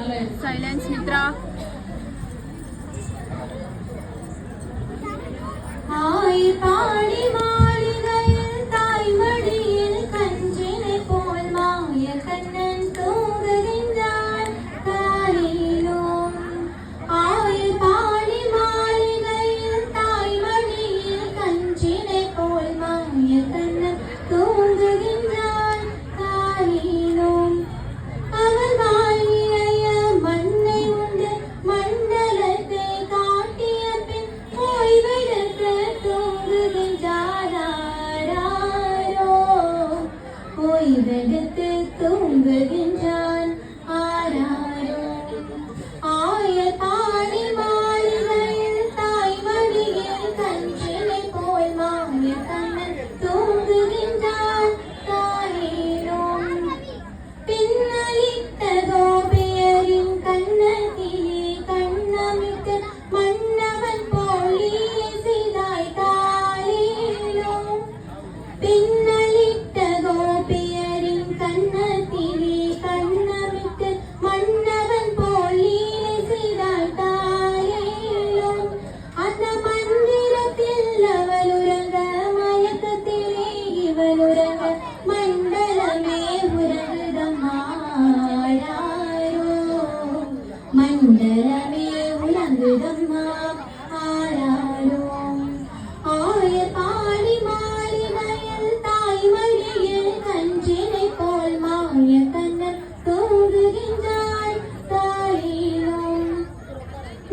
Silence, Mitra. ஓய்வெடுத்து தூங்குகின்றான் ஆராரோ ஆயர் பாடி மாளிகையில் தாய்மடியில் கஞ்சினை போல் மாய கண்ணன் தூங்குகின்றான் தாரேனோம் பின்னலிட்ட கோபியரின் கண்ணத்திலே கண்ணமிட்டு மன்னவன் போல் செய்தாய் தாரேனோம் பின்னலிட்ட கோபியரின் கண்ணத்திலே கண்ணமிட்டு மன்னவன் போல் செய்தாய் தாரேனோம் அந்த மந்திரத்தில் அவள் உறங்க மயக்கத்திலே இவள் உறங்க மண்டலமே உறங்குதம்மா மண்டலமே உறங்குதம்மா ஆராரோ ஆயர் பாடி மாளிகையில் தாய்மடியில் கஞ்சினை போல் மாய கண்ணன் தூங்குகின்றான் தாரேனோம்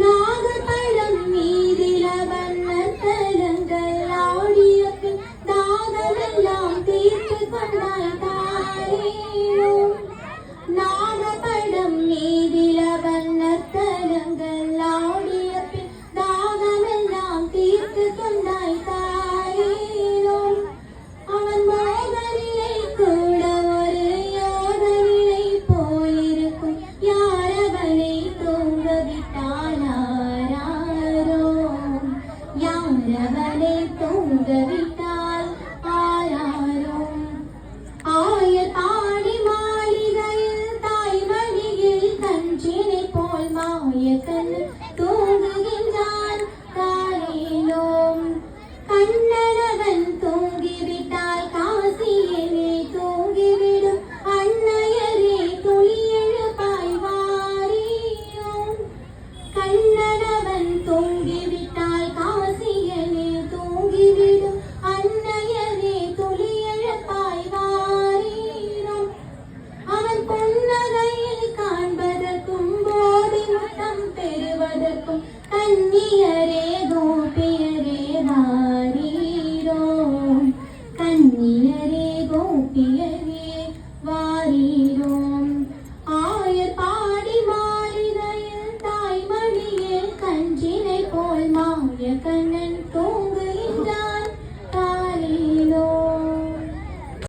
நாகப்பழம் மீதில வண்ணத்தலங்கள் ஆடிய பின் தாகமெல்லாம் தீர்த்து கொண்டாய் தாரேனோம் நாகப்பழம் மீதில வண்ணத்தலங்கள் ஆடிய பின் தாகமெல்லாம் தீர்த்து கொண்டாய் தாரேனோம் அவன் மோகனிலை கூட ஒரு யோகனிலை போலிருக்கும் யாரவனை தூங்க விட்டானாரோ யாரவனை தூங்க விட்டால் ஆராரோ ஆயர் பாடி மாளிகையில் தாய்மடியில் கஞ்சினை போல் மாய கண்ணன் தூங்குகின்றான் தாரேனோம் கண்ணனவன் தூங்கிவிட்டால் காசியனே தூங்கிவிடும் அன்னையரே துளியெழுப்பாய் வாரியோம் கண்ணனவன் தூங்கிவிட்டால் காசியனே தூங்கிவிடும் அன்னையரே துளியெழுப்பாய் வாரியோம் அவன் புன்னகையில் காண்பதற்கும் போதி முத்தம் பெறுவதற்கும் கன்னியரே